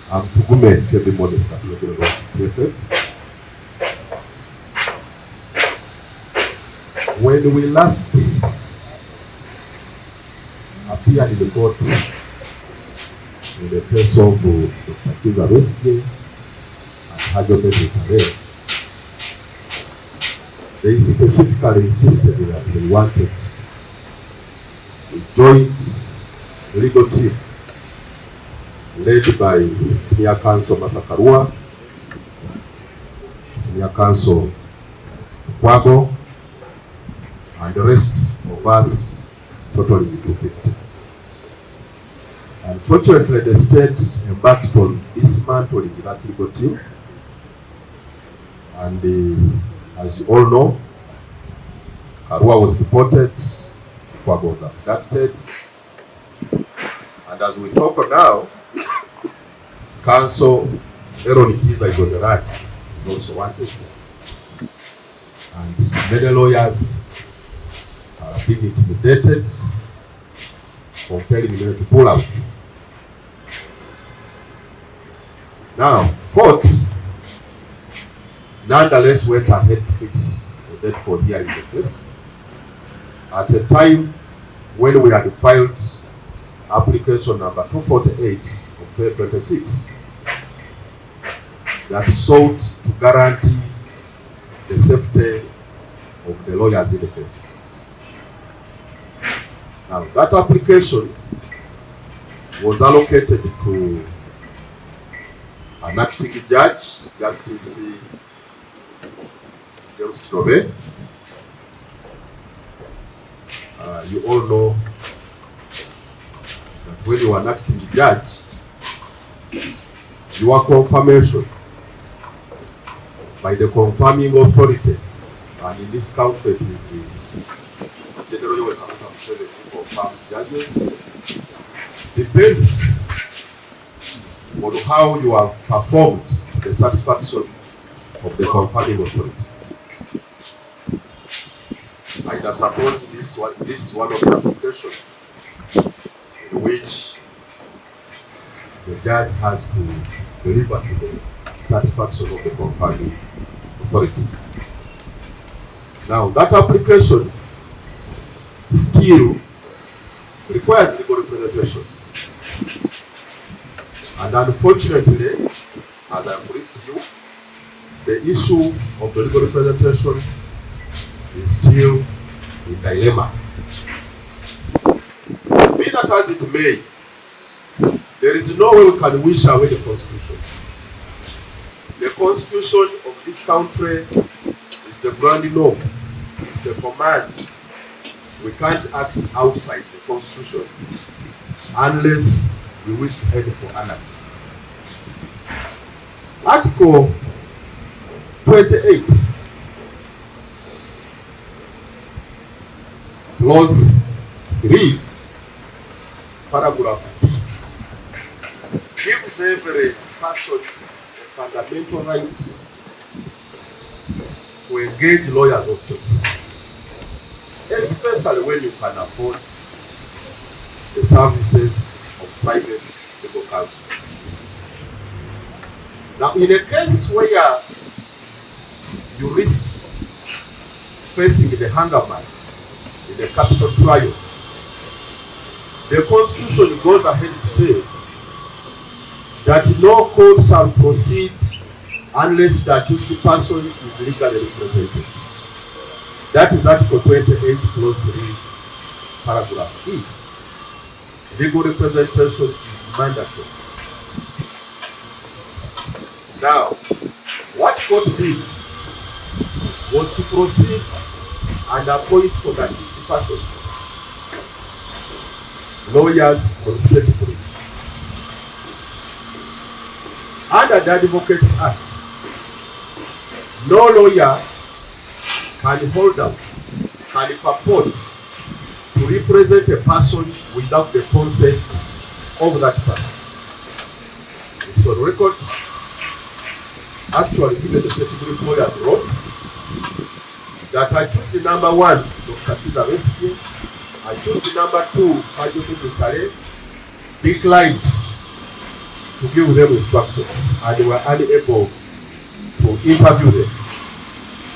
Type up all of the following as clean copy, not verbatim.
I'm Tukooye every modest PFF. When we last appeared in the court in the case of Dr. Kizza Besigye and Abogodde-Balangiridde, they specifically insisted that they wanted a joint legal team led by Senior Counsel Martha Karua, Senior Counsel Okuva, and the rest of us, totaling 250. Unfortunately, the state embarked on dismantling that legal team, and as you all know, Karua was deported, Okuva was abducted, and as we talk now, Counsel Kizza is on the run, is also wanted, and many lawyers are being intimidated, compelling them to pull out. Now, court nonetheless went ahead to fix the date for hearing the case at a time when we had filed application number 248 of 2026 that sought to guarantee the safety of the lawyers in the case. Now, that application was allocated to an acting judge, Justice Ejjogo-Muhoozi. You all know that when you are an acting judge, your confirmation by the confirming authority, and in this country it is generally we confirms judges, depends on how you have performed the satisfaction of the confirming authority. I suppose this one of the application in which the judge has to deliver to the satisfaction of the confirming authority. Now, that application still requires legal representation. And unfortunately, as I briefed you, the issue of the legal representation is still in dilemma. Be that as it may, there is no way we can wish away the Constitution. The Constitution of this country is the grand law. It's a command. We can't act outside the Constitution unless we wish to head for anarchy. Article 28, Clause 3, Paragraph B, gives every person a fundamental right to engage lawyers of choice, especially when you can afford the services of private legal counsel. Now, in a case where you risk facing the hangman in a capital trial, the Constitution goes ahead to say that no court shall proceed unless the accused person is legally represented. That is Article 28, Clause 3, Paragraph E. Legal representation is mandatory. Now, what court did was to proceed and appoint for the accused person lawyers consecutively. Under the Advocacy Act, no lawyer can hold out, can purport to represent a person without the consent of that person. It's on record. Actually, even the State lawyers wrote that I choose the number 1, Dr. Kizza Besigye, I choose the number 2, Abogodde-Balangiridde, declined to give them instructions, and they were unable to interview them.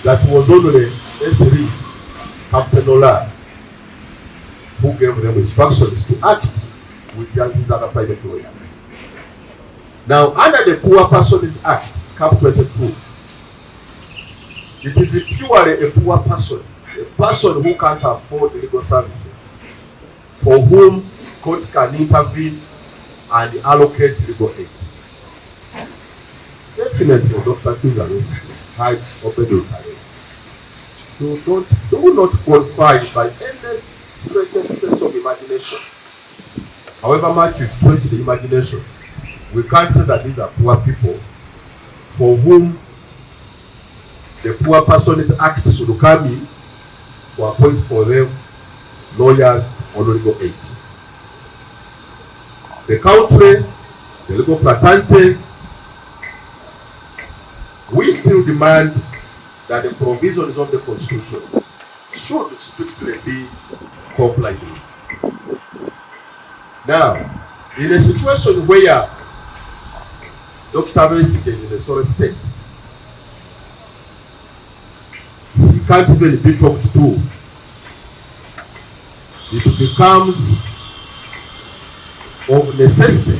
That was only S3, Captain Ola, who gave them instructions to act with his other private lawyers. Now, under the Poor Persons Act, Cap 22, it is purely a poor person, a person who can't afford legal services, for whom court can intervene and allocate legal aid. Definitely, Dr. Kizza Besigye had Olutalo. Do not qualify by any stretches sense of imagination. However much you stretch the imagination, we can't say that these are poor people for whom the Poor Persons Act should come in to appoint for them lawyers or legal aid. The country, the legal fraternity, we still demand that the provisions of the Constitution should strictly be complied with. Now, in a situation where Dr. Besigye is in a sorry state, he can't even be talked to. It becomes of necessity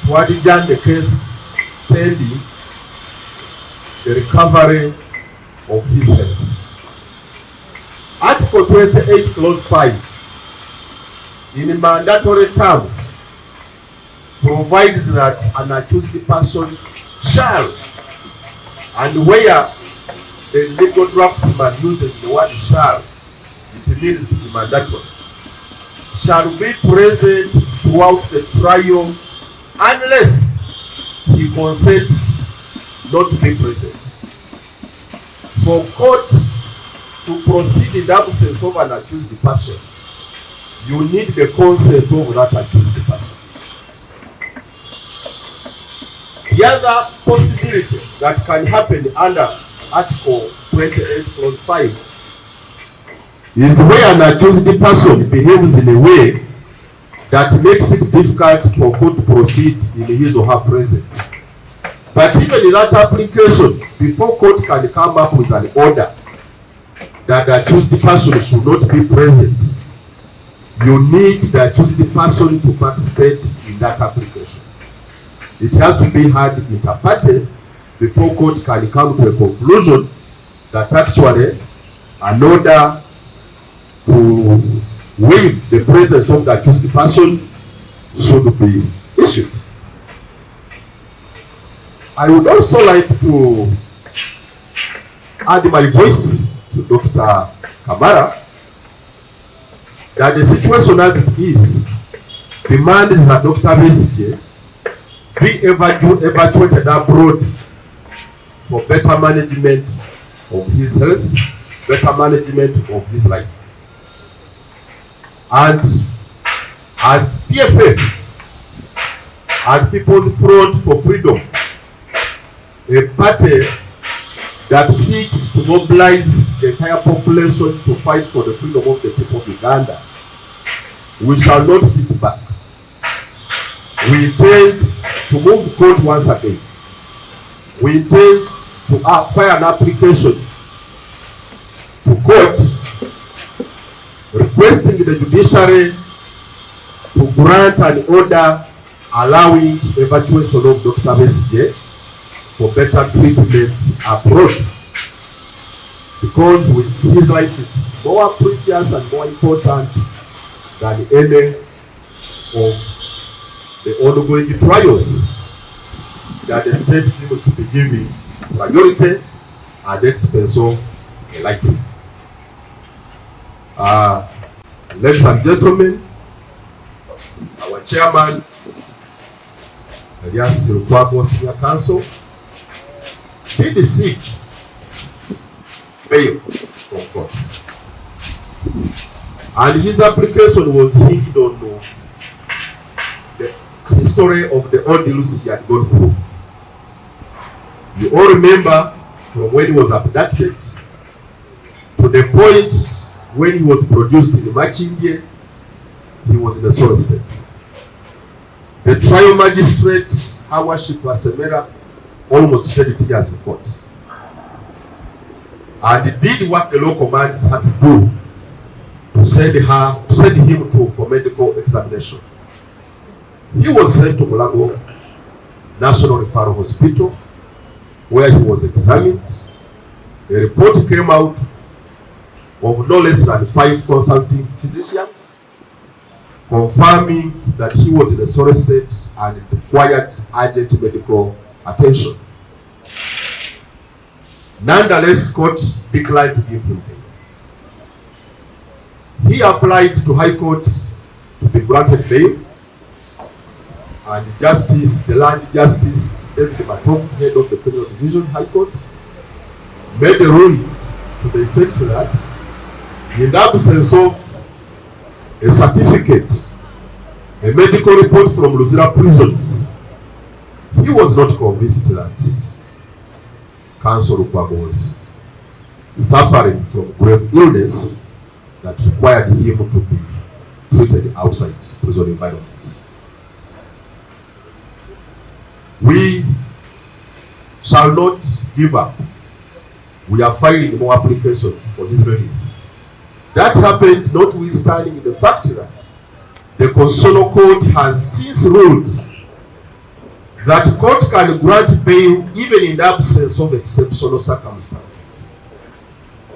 to adjourn the case pending the recovery of his health. Article 28, Clause 5, in mandatory terms, provides that an accused person shall, and where the legal draftsman uses the word shall, it means mandatory, shall be present throughout the trial unless he consents not to be present. For court to proceed in the absence of an accused person, you need the consent of that accused person. The other possibility that can happen under Article 28, Clause 5 is where an accused person behaves in a way that makes it difficult for court to proceed in his or her presence. But even in that application, before court can come up with an order that the accused person should not be present, you need the accused person to participate in that application. It has to be heard inter partes before court can come to a conclusion that actually an order to waive the presence of the accused person should be issued. I would also like to add my voice to Dr. Kamara that the situation as it is demands that Dr. Besigye be evacuated abroad for better management of his health, better management of his life. And as PFF, as People's Front for Freedom, a party that seeks to mobilize the entire population to fight for the freedom of the people of Uganda, we shall not sit back. We intend to move court once again. We intend to file an application to court requesting the judiciary to grant an order allowing evacuation of Dr. Besigye for better treatment abroad, because his life is more precious and more important than any of the ongoing trials that the state seems to be giving priority at the expense of a life. Ladies and gentlemen, our chairman, Elias Lukwago Senior Counsel, did seek bail from court, and his application was hinged on the history of the ordeals he had gone through. You all remember from when he was abducted to the point when he was produced in Machindye, he was in a sorry state. The trial magistrate, Her Worship Wasemera, almost shed tears in court, and did what the law commands her to do, to send him for medical examination. He was sent to Mulago National Referral Hospital, where he was examined. A report came out of no less than 5 consulting physicians, confirming that he was in a sorry state and required urgent medical attention. Nonetheless, court declined to give him bail. He applied to High Court to be granted bail, and the Land Justice David Matong, head of the Criminal Division, High Court, made a ruling to the effect that, in the absence of a certificate, a medical report from Luzira prisons, he was not convinced that Counsel Okuva was suffering from grave illness that required him to be treated outside prison environment. We shall not give up. We are filing more applications for his release. That happened notwithstanding the fact that the Constitutional Court has since ruled that court can grant bail even in the absence of exceptional circumstances.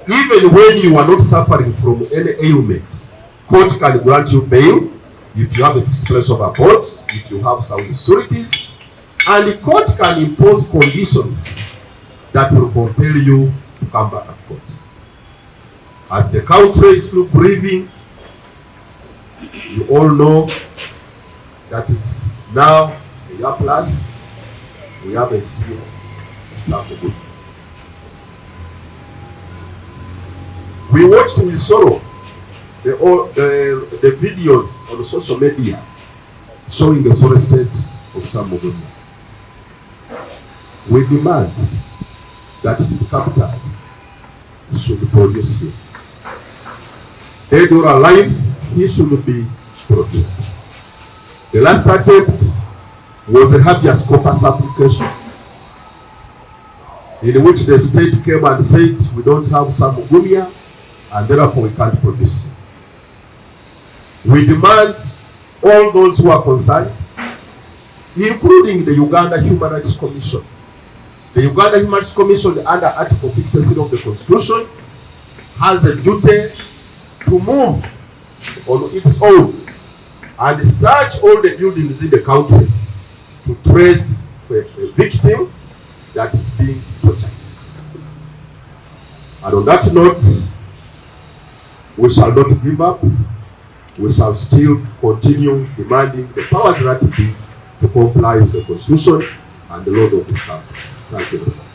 Even when you are not suffering from any ailment, court can grant you bail if you have a fixed place of abode, if you have sound sureties, and the court can impose conditions that will compel you to come back at court. As the country is still breathing, you all know that is now a year plus, we haven't seen some good. We watched with sorrow the videos on social media showing the sorry state of Abogodde. We demand that his captors should produce him. Dead or alive, he should be produced. The last attempt was a habeas corpus application in which the state came and said, we don't have some Gumia and therefore we can't produce him. We demand all those who are concerned, including the Uganda Human Rights Commission. The Uganda Human Rights Commission, under Article 53 of the Constitution, has a duty to move on its own and search all the buildings in the country to trace a victim that is being tortured. And on that note, we shall not give up. We shall still continue demanding the powers that be to comply with the Constitution and the laws of this country. Thank you very much.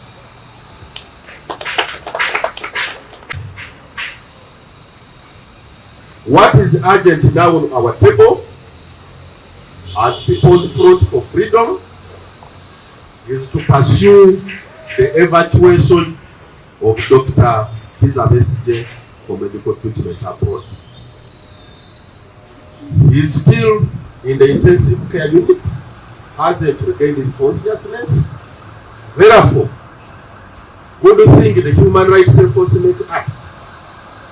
What is urgent now on our table as people's front for freedom is to pursue the evacuation of Dr. Kizza Besigye for medical treatment abroad. He is still in the intensive care unit, hasn't regained his consciousness. Therefore, good thing the Human Rights Enforcement Act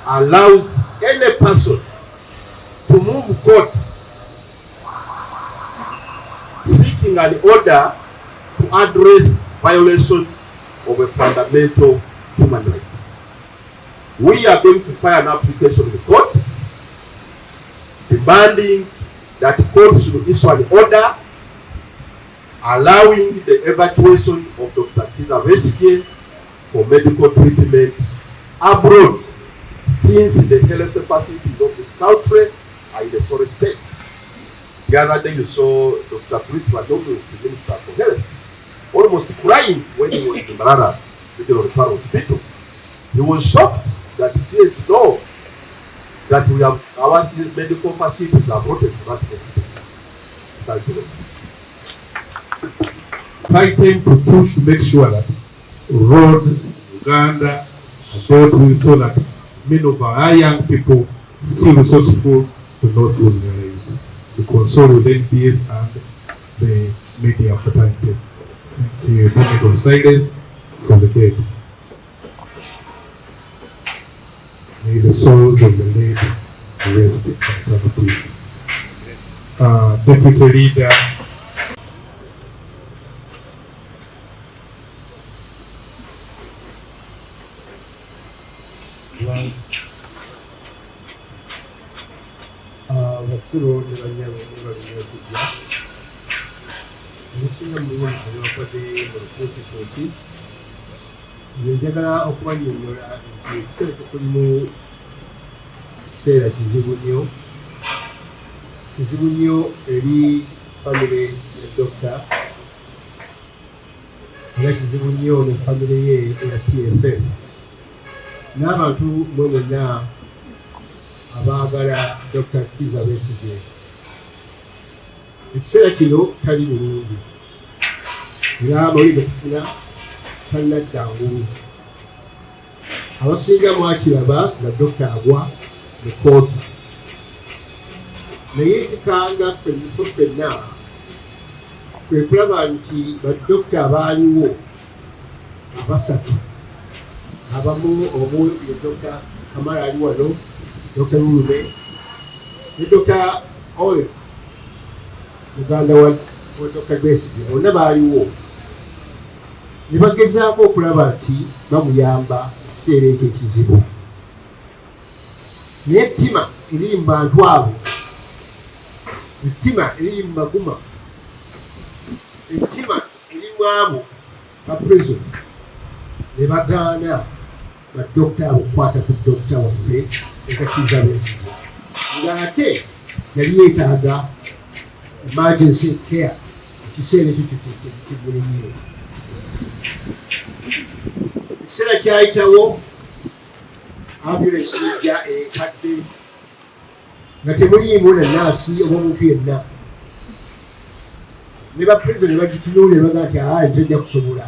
allows any person to move court seeking an order to address violation of a fundamental human right. We are going to file an application to the court demanding that courts should issue an order allowing the evacuation of Dr. Kizza Besigye for medical treatment abroad, since the health facilities of this country are in a sorry state. The other day you saw Dr. Chris Wadogo's Minister for Health almost crying when he was in the Marara Regional Referral Hospital. He was shocked that he didn't know that we have our medical facilities are brought to that extent. Thank you. It's high time to push to make sure that roads in Uganda are built so that many of our young people still resourceful to not lose their lives. The console will then be and the media fraternity. Thank you. Moment of silence for the dead. May the souls of the late rest in eternal peace. Deputy Leader. Abasibo ne banyabo ne balina okujja ebisinga mu biwundu byabakodde mu lukuutikoti nze njagala okubannyonnyola nti ekiseera tukulimu kiseera kizibu nnyo eri famire ya dokita era kizibu nnyo ne famire ye eya PFF n'abantu mwe mwenna abaagala Dr. Kizza Besigye. Ekiseera kino tali bulungi era amawulire tufuna talina ddangulu. Abasinga mwakiraba nga dokita agwa mu kooti naye kikanga ffenna kwe kulaba nti badokita abaaliwo abasatu abamu omu ye Dr. Kamala ali wano, Dr. Rulume ne Dr. Olive muganda wa Dr. Besigye bonna baaliwo ne bagezaako okulaba nti bamuyamba ekiseera ekyo ekizibu. Naye ettima eri mu bantu abo, ettima eri mu Maguma, ettima eri mu abo ba prison ne bagaana badokita abo okukwata ku dokita waffe Kizza Besigye ng'ate yali yeetaaga emergency care ekiseera ekyo kimulinyire. Ekiseera kyayitawo ambulance ejja ekadde nga temuliimu na naasi oba omuntu yenna ne baprison ne bagitunuulira ne bagaa nti tojja kusobola.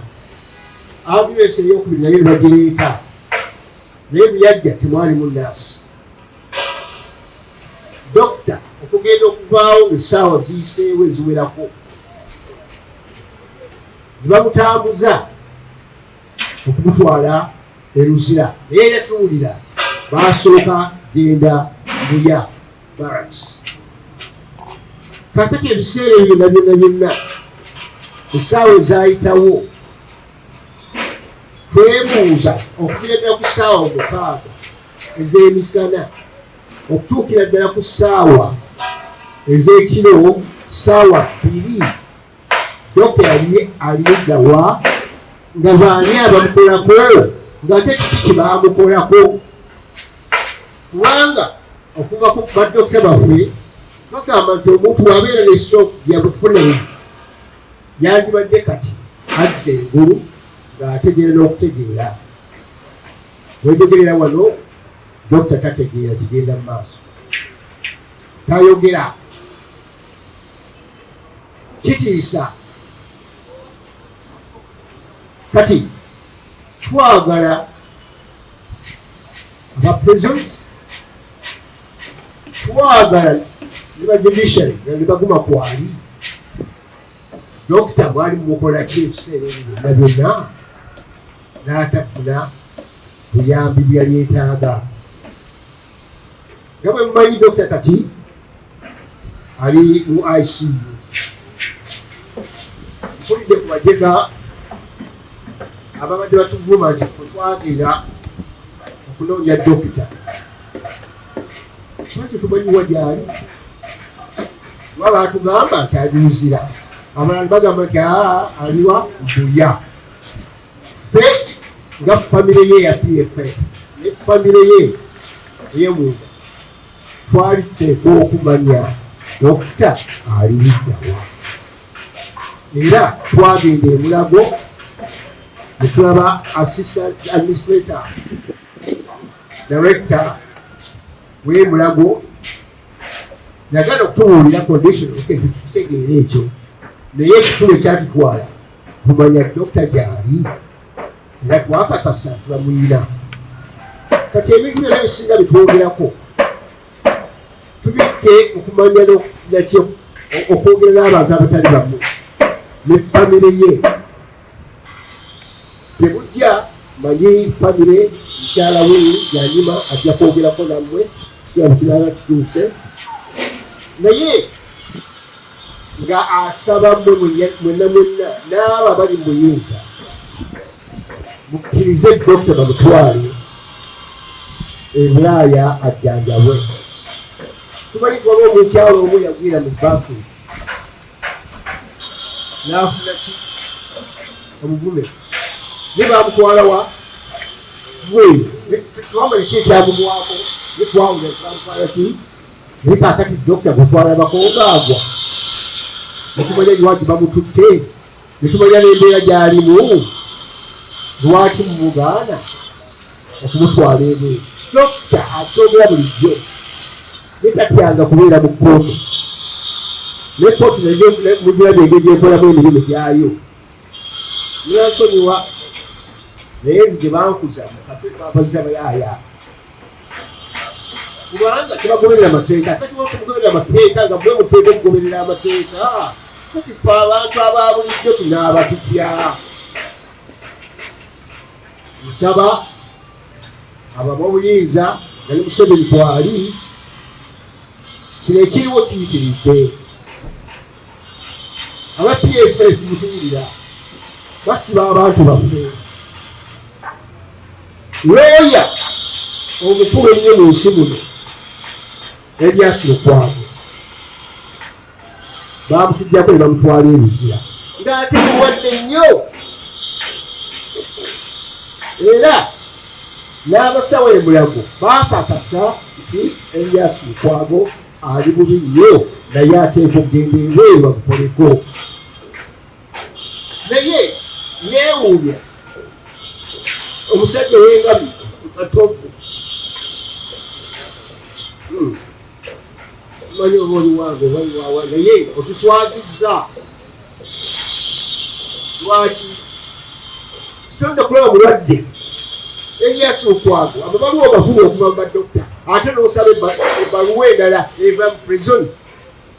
Ambulance ey'okubiri nayo ne bagireeta naye buyajja temwalimu naasi. Dokita okugenda okuvaawo essaawa ziyiseewo eziwerako ne bamutambuza okumutwala eruzira naye yatuwulira nti baasooka genda Buya Barracks. Kakati ebiseera ebyo byonna essaawa ezaayitawo twebuuza okugira ddala ku ssaawa 6 ez'emisana okutuukira ddala ku ssaawa ez'ekiro ssaawa 2 dokita yali aliddawa nga baani abamukolako ng'ate kiki kyebamukolako kubanga okuva ku badokita baffe bagamba nti omuntu wabeera ne stroke yabufunemu yandibadde kati azza engulu ng'ategeera n'okutegeera. Wejogerera wano dokita tategeera kigenda mu maaso, tayogera. Kitiisa. Kati twagala aba prisons, twagala ne ba judiciary ne baguma kwali dokita bwali mukola ki ebiseera ebyo byonna n'atafuna buyambi byali yeetaaga. Nga bwe mumanyi dokita kati ali mu ICU. Mpulidde ku bajega ababadde batuvuma nti ffe twagenda okunoonya dokita lwaki tumanyiwa gyali lwa baatugamba nti aliuzira, abalala bagamba nti aliwa Buya. Ffe nga famire ye ya PFF ne famire ye ey'omunda twali tuteekwa okumanya dokita aliddawa. Era twagenda e Mulago ne tulaba assistant administrator director w'e Mulago yagala okutubuulira condition tukitegeera ekyo, naye ekikulu ekyatutwala kumanya dokita gyali era twakakasa tubamuyina. Kati ebintu byonna ebisinga bitwogerako tubikke okumanya nakyo okwogera n'abantu abatali bamu ne famire ye tebujja manyi famire mukyala we Byanyima ajja kwogerako nammwe kiraba kituuse naye nga asaba mmwe mwenna n'abo abali mu buyinza mukkirize dokita bamutwale e Bulaaya ajjanjabwe. Tumanyi kuba omukyalo omu yagwira mu baafu n'afuna ki obuvume ne baamutwala wa twamanya ki ekyamugwako ne twawula bamutwala ki naye kaakati dokita gutwala bakongaagwa netumanya lwaki bamututte netumanya n'embeera gy'alimu lwaki mumugaana okumutwala ebweru. Dokita akyogera bulijjo netatyanga kubeera mu kkooti ne kkooti mugirabe engeri gyekolamu emirimu gyayo nansonyiwa naye nzi gye bankuza bampaliza bayaaya kubanga tebagoberera amateeka kati wakugoberera amateeka nga mwe muteeka okugoberera amateeka kati fe abantu aba bulijjo tunaaba tutya. Nsaba ababa obuyinza nali Museveni twali kino ekiriwo kiyitiridde aba TFF mutuwulira basiba abantu baffe looya omukulu ennyo mu nsi muno Erias Lukwago bamutujjako ne bamutwala ebizira ng'ate mulwadde nnyo era n'abasawo emulago baakakasa nti Erias Lukwago ali bubi nnyo naye ateeka okugenda ebweru bamukoleko. Naye neewuubya omusajja w'engabi katovu manyi oba oli wange bali wawa naye otuswazizza lwaki tonda kulaba mulwadde Erias Lukwago ababaluwa obafuna okuva mu badokita ate n'osaba ebbaluwa endala eva mu prison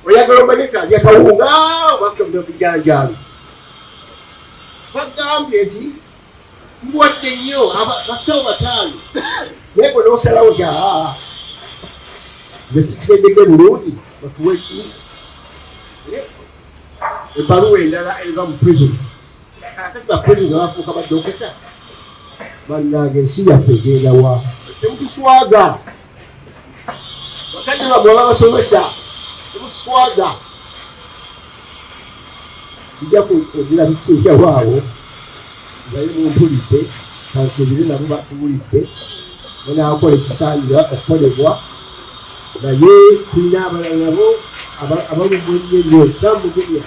oyagala omanye nti alya kawunga obakka bijanjalo bagambye nti mulwadde nnyo basawo bataano naye gwe n'osalawo ti nze sikitendeke bulungi batuwe ki ebbaluwa endala eva mu prison kakati baprison abafuuka badokita bannange ensi yaffe egenda wa temutuswaza bakadde bamwe babasomesa temutuswaza kijja kugira bisinjawaawo naye mumpulidde kansubire nabo batuwulidde banaakola ekisaanira okukolebwa naye tulina abalala nabo abalumwenye nnyo samugenya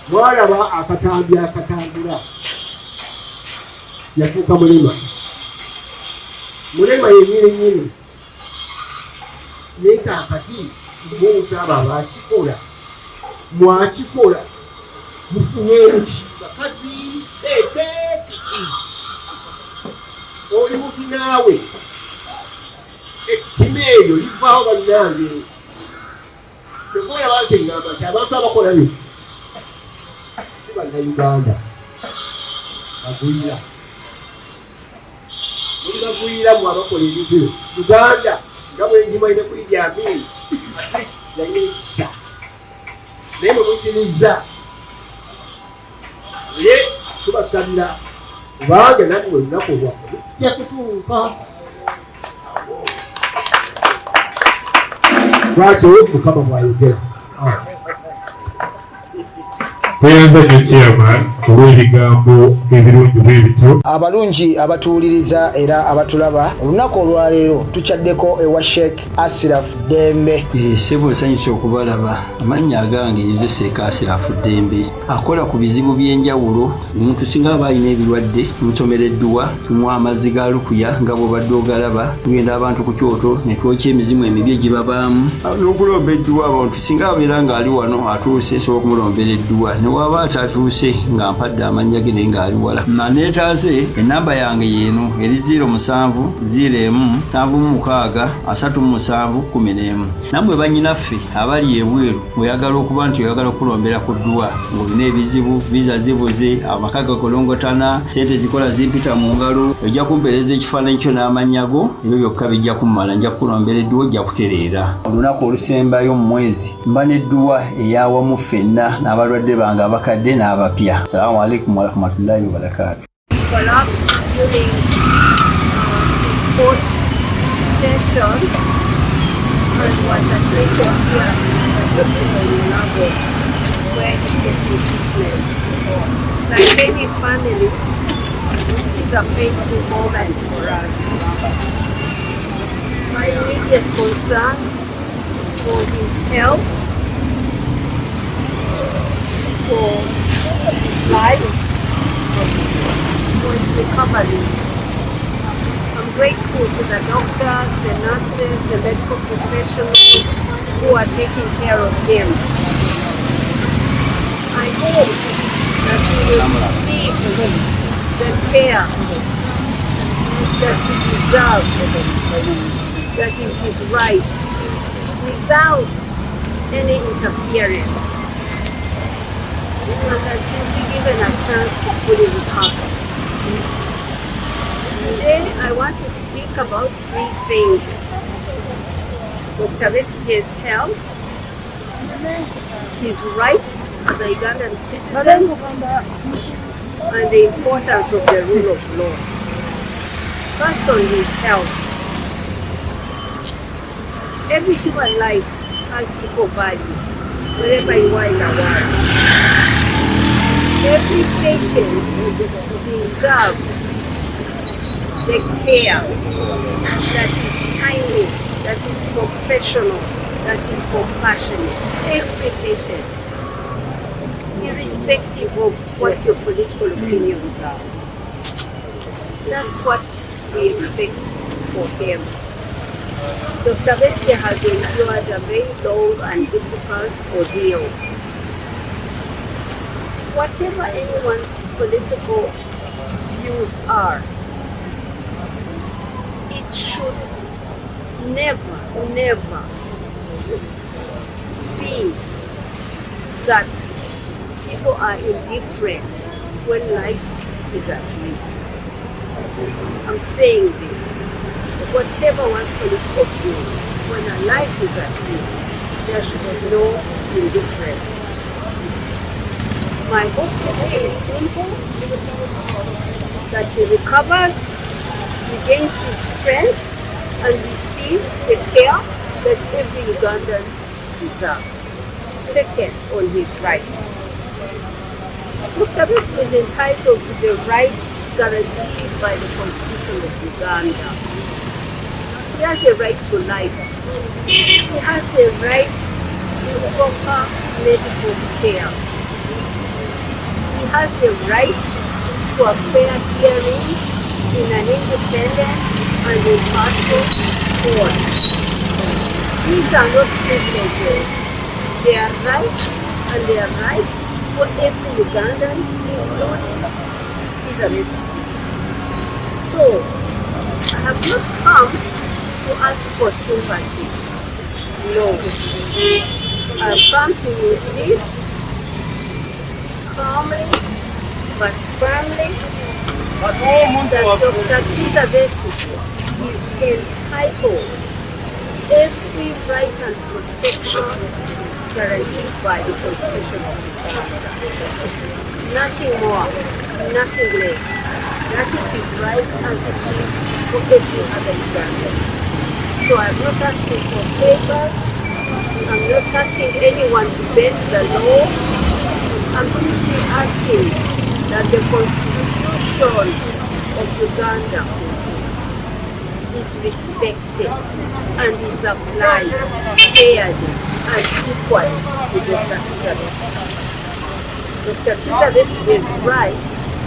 mwalaba akatambi akatambula yafuuka mulema yenyirenyini naye kaakati munsaba abakikola mwakikola mufunye eruki bakazi seeteekiki oli muti naawe ettima eyo livaawo bannange tekola bankengamba nti abantu abakola bino si bannayuganda bagwira bagwira mu abakola ebintu Uganda nga bwenjimaine kuli gyamini atlist yalina ekisa naye mwemusinizza ye tubasabira kubanga nati bwe lunaku lwaffe lujja kutuuka lwaki Mukama bw'ayogera. Tweyanza nnyo chairman olw'ebigambo ebirungi bwe bityo. Abalungi abatuwuliriza era abatulaba olunaku olwaleero tukyaddeko ewa Sheikh Ashraf Dembe. Sebo nsanyusa okubalaba amannya agange Seeka Ashraf Dembe akola ku bizibu by'enjawulo omuntu singa aba alina ebirwadde musomereddwa tumuwa amazzi ga lukuya nga bw'obadde ogalaba tugenda abantu ku kyoto ne twokya emizimu emibi egibabaamu n'okulomba edduwa abantu singa abeera ng'ali wano atuuse sobola okumulombeera edduwa ono waba atatuuse nga mpadde amannya ge naye ng'ali wala neetaase ennamba yange yeeno eri 07-0-7-76-37-11 nammwe bannyinaffe abali ebweru oyagala okuba nti oyagala okulombera ku ddwa ng'olina ebizibu viza zibuze amaka gakolongotana sente zikola zimpita mu ngalo ojja kumpeereza ekifaananyi kyo n'amannya go ebyo byokka bijja kummala nja kukulombera edduwa ojja kutereera olunaku olusembayo mu mwezi mba n'edduwa ey'awamu ffenna n'abalwadde bange abakadde n'abapya. Salaamu alaikum warahmatullahi wabarakatuh. Collapse during his fourth session and was admitted here at the hospital in Ulutalo where he's getting treatment. Like any family, this is a painful moment for us. My immediate concern is for his health, it's for his life, for his recovery. I'm grateful to the doctors, the nurses, the medical professionals who are taking care of him. I hope that he will receive the care that he deserves, that is his right, without any interference, and that he'll be given a chance to fully recover. Today I want to speak about three things: Dr. Besigye's health, his rights as a Ugandan citizen, and the importance of the rule of law. First, on his health. Every human life has equal value wherever you are in the world. Every patient deserves the care that is timely, that is professional, that is compassionate. Every patient, irrespective of what your political opinions are. That's what we expect for him. Dr. Besigye has endured a very long and difficult ordeal. Whatever anyone's political views are, it should never be that people are indifferent when life is at risk. I'm saying this. Whatever one's political view, when a life is at risk, there should be no indifference. My hope today is simple, that he recovers, regains his strength, and receives the care that every Ugandan deserves. Second, on his rights. Dr. Besigye is entitled to the rights guaranteed by the Constitution of Uganda. He has a right to life. He has a right to proper medical care. He has a right to a fair hearing in an independent and impartial court. These are not privileges. They are rights, and they are rights for every Ugandan, including Kizza Besigye. So, I have not come to ask for sympathy. No. I've come to insist calmly but firmly that Dr. Kizza Besigye is entitled to every right and protection guaranteed by the Constitution of Uganda. Nothing more, nothing less. That is his right as it is for every other Ugandan. So I'm not asking for favors. I'm not asking anyone to bend the law. I'm simply asking that the Constitution of Uganda is respected and is applied fairly and equally to Dr. Kizza Besigye. Dr. Kizza Besigye's rights,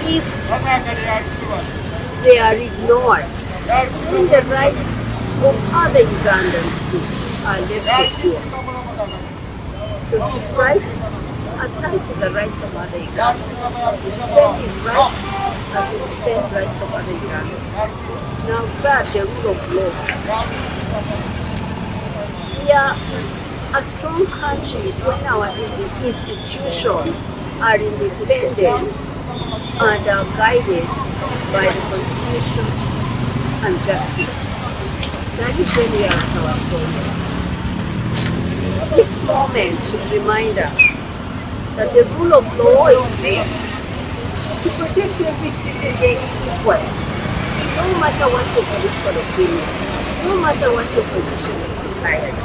if they are ignored, then the rights of other Ugandans too are less secure. So his rights are tied to the rights of other Ugandans. We defend his rights as we defend rights of other Ugandans. Now third, the rule of law. We are a strong country when our institutions are independent and are guided by the Constitution and justice. That is when we are at our problem. This moment should remind us that the rule of law exists to protect every citizen equally, no matter what your political opinion, no matter what your position in society.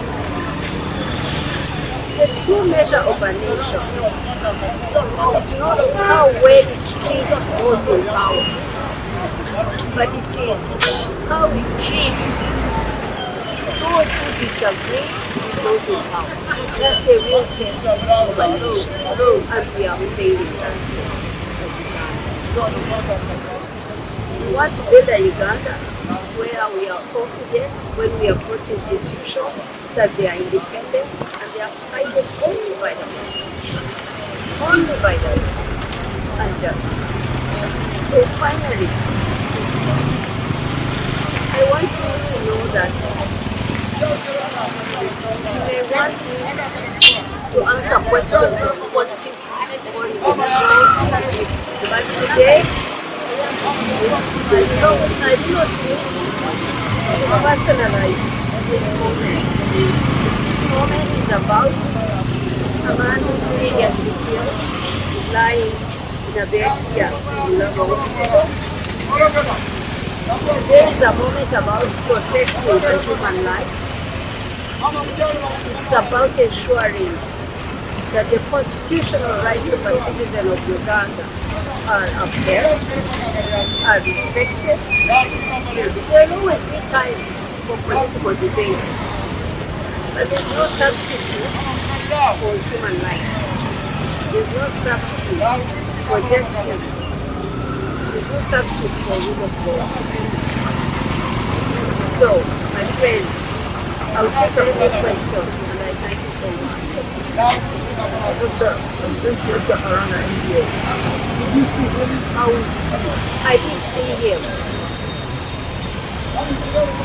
The true measure of a nation is not how well it treats those in power, but it is how it treats those who disagree with those in power. That's the real test of a nation, and we are failing that test as Uganda. We want to build a Uganda where we are confident when we approach institutions that they are independent and they are guided only by the Constitution, only by the law and justice. So finally, I want you to know that you may want me to answer questions on politics or religion, but today I do not wish to personalize this moment. This moment is about a man who seriously ill, lying in a bed here in Olutalo hospital. Today is a moment about protecting the human life. It's about ensuring that the constitutional rights of a citizen of Uganda are upheld, are respected. There will always be time for political debates, but there's no substitute for human life. There's no substitute for justice. There's no substitute for rule of law. So, my friends, I'll take a few questions and I thank you so much. Dr. Arana, yes. Did you see him? How is he? I did see him.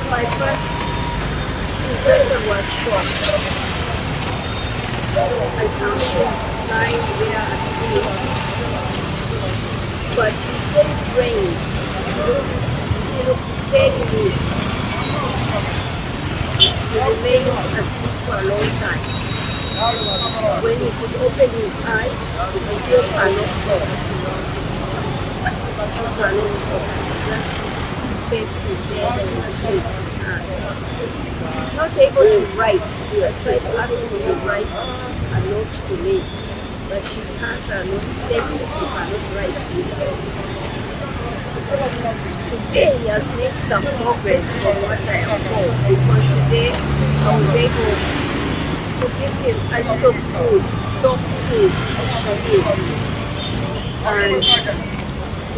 My first impression was shocked. I found him lying there asleep, but he very drained. He looked very weak. He remained asleep for a long time. When he could open his eyes, he still cannot talk. Just shakes his head and shakes his hands. He's not able to write. I tried to ask him to write a note to me, but his hands are not stable. He cannot write. Today he has made some progress from what I am told, because today I was able to give him a little food, soft food to eat. And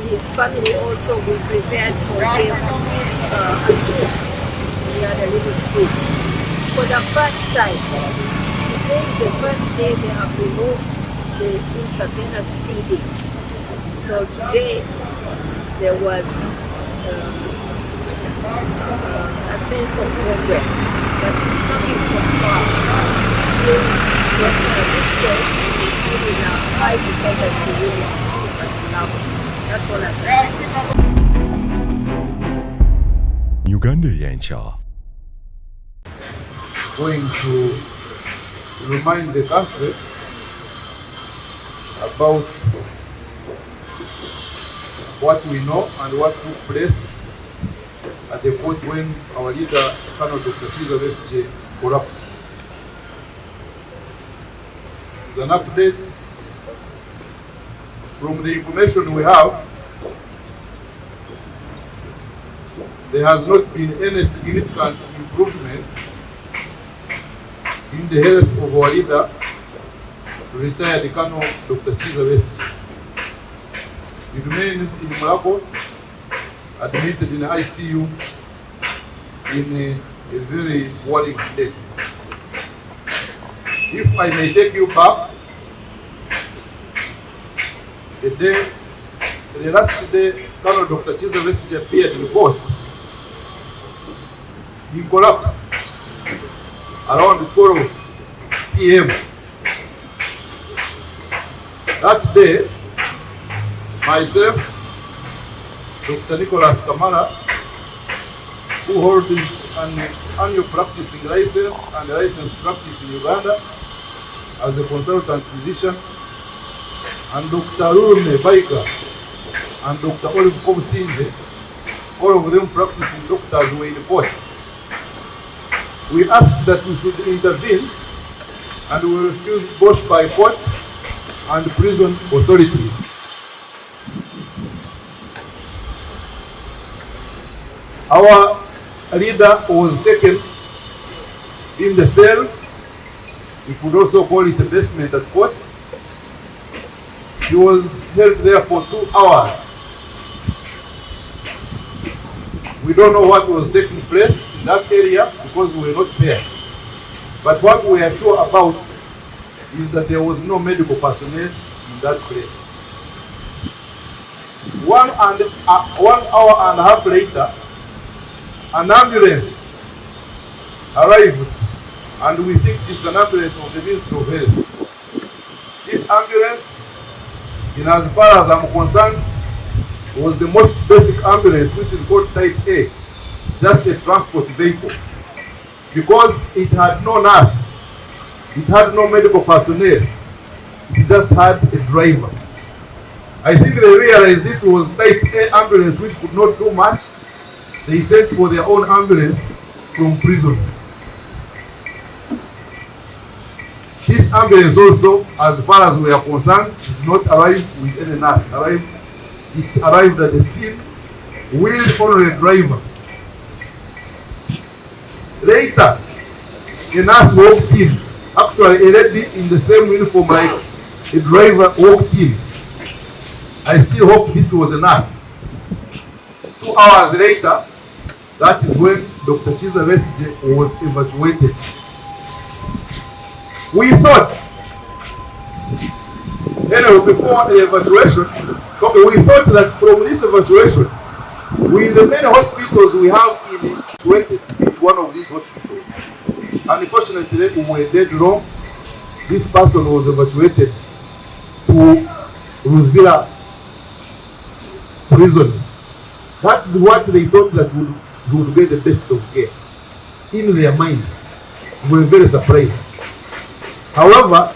his family also, we prepared for him a soup. We had a little soup. For the first time, today is the first day they have removed the intravenous feeding. So today there was a sense of progress, but it's coming from far. It's still working a bit slow. It's still in a high dependency unit level. That's all I can say. Uganda Yancha. Going to remind the country about what we know and what took place at the point when our leader, Colonel Dr. Kizza Besigye, collapsed. As an update, from the information we have, there has not been any significant improvement in the health of our leader, retired Colonel Dr. Kizza Besigye. He remains in Morocco, admitted in ICU in a very worrying state. If I may take you back, the last day Colonel Dr. Kizza Besigye appeared in court, he collapsed around 12 p.m. That day, myself, Dr. Nicholas Kamara, who holds an annual practicing license and a license to practice in Uganda as a consultant physician, and Dr. Rume Baika and Dr. Olive Kobusinje, all of them practicing doctors, were in court. We asked that we should intervene, and we refused both by court and prison authorities. Our leader was taken in the cells. We could also call it a basement at court. He was held there for 2 hours. We don't know what was taking place in that area because we were not there. But what we are sure about is that there was no medical personnel in that place. 1 hour and a half later, an ambulance arrived, and we think it's an ambulance of the Ministry of Health. This ambulance, in as far as I'm concerned, was the most basic ambulance, which is called Type A, just a transport vehicle, because it had no nurse, it had no medical personnel, it just had a driver. I think they realized this was Type A ambulance, which could not do much. They sent for their own ambulance from prisons. This ambulance also, as far as we are concerned, did not arrive with any nurse. It arrived at the scene with only a driver. Later, a nurse walked in. Actually, a lady in the same uniform like a driver walked in. I still hope this was a nurse. 2 hours later, that is when Dr. Kizza Besigye was evacuated. We thought, anyway, before the evacuation, we thought that from this evacuation, with the many hospitals we have evacuated in one of these hospitals, unfortunately, we were dead wrong. This person was evacuated to Ruzira prisons. That is what they thought that would get the best of care. In their minds, we were very surprised. However,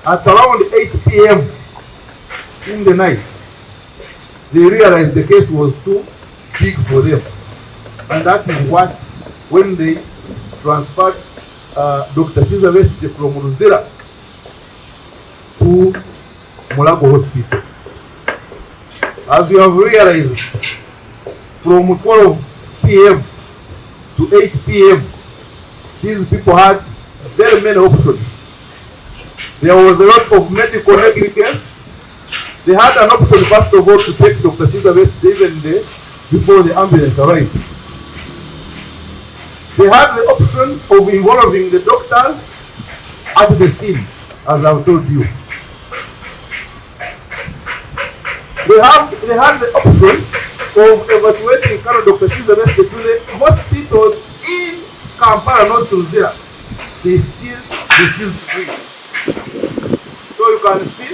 at around 8 p.m. in the night, they realized the case was too big for them. And that is what, when they transferred Dr. Kizza Besigye from Ruzira to Mulago Hospital. As you have realized, from 12 p.m. to 8 p.m., these people had very many options. There was a lot of medical negligence. They had an option, first of all, to take Dr. Kizza Besigye even there before the ambulance arrived. They had the option of involving the doctors at the scene, as I've told you. They had the option of evacuating Dr. Kizza Besigye to the hospitals in Kampala, not to Ruzira. They still refused to do it. So you can see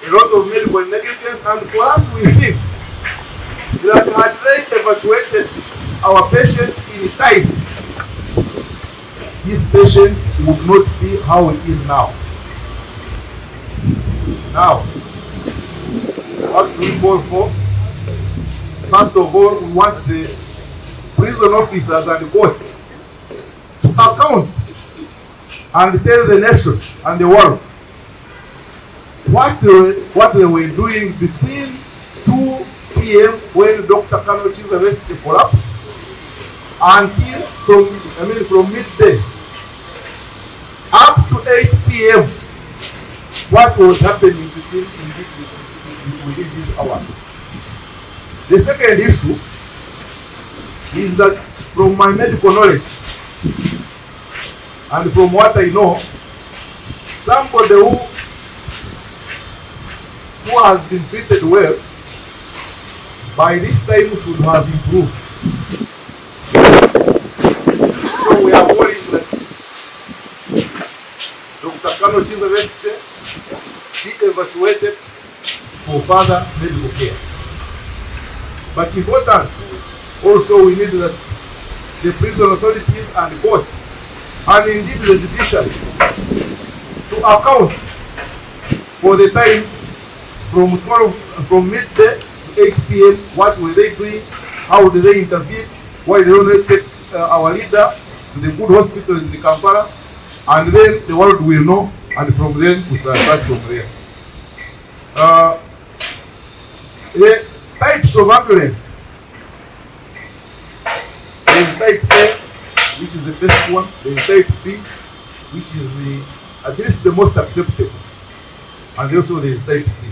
a lot of medical negligence, and for us we think that had they evacuated our patient in time, this patient would not be how it is now. Now, what do we call for? First of all, we want the prison officers and the court to account and tell the nation and the world what they were doing between 2 p.m. when Dr. Kizza Besigye collapsed until from midday up to 8 p.m. What was happening within these hours. The second issue is that from my medical knowledge and from what I know, somebody who has been treated well, by this time should have improved. So we are worried that Dr. Kizza Besigye be evacuated for further medical care. But important, also we need that the prison authorities and court, and indeed the judiciary, to account for the time from midday to 8 p.m. What were they doing? How did they intervene? Why did they not take our leader to the good hospitals in Kampala? And then the world will know, and from then we start from there. The types of ambulance. There is type A, which is the best one. There is type B, which is at least the most acceptable. And also there is type C.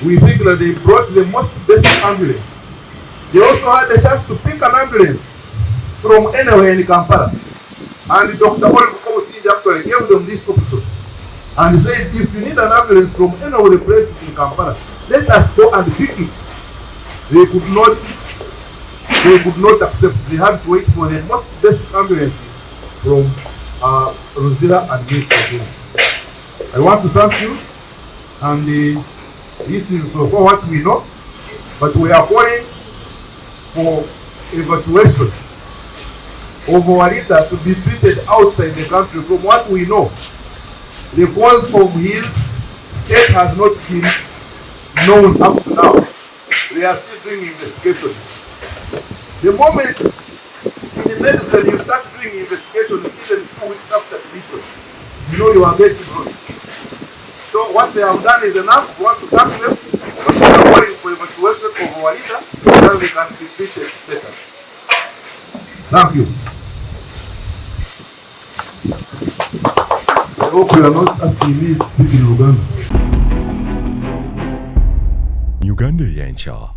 We think that they brought the most basic ambulance. They also had a chance to pick an ambulance from anywhere in Kampala. And Dr. Okuva actually gave them this option. And he said, if you need an ambulance from any of the places in Kampala, let us go and pick it. They could not accept. They had to wait for the most basic ambulances from Rosilla and Milford. I want to thank you, and this is so far what we know, but we are calling for evacuation of our leader to be treated outside the country. From what we know, the cause of his state has not been known up to now. We are still doing investigation. The moment in medicine you start doing investigation, even 2 weeks after admission, you know you are getting lost. So what they have done is enough. We want to thank them, but we are calling for evacuation of our leader so that they can be treated better. Thank you. I hope you are not asking me to speak in Uganda. Uganda Yancha.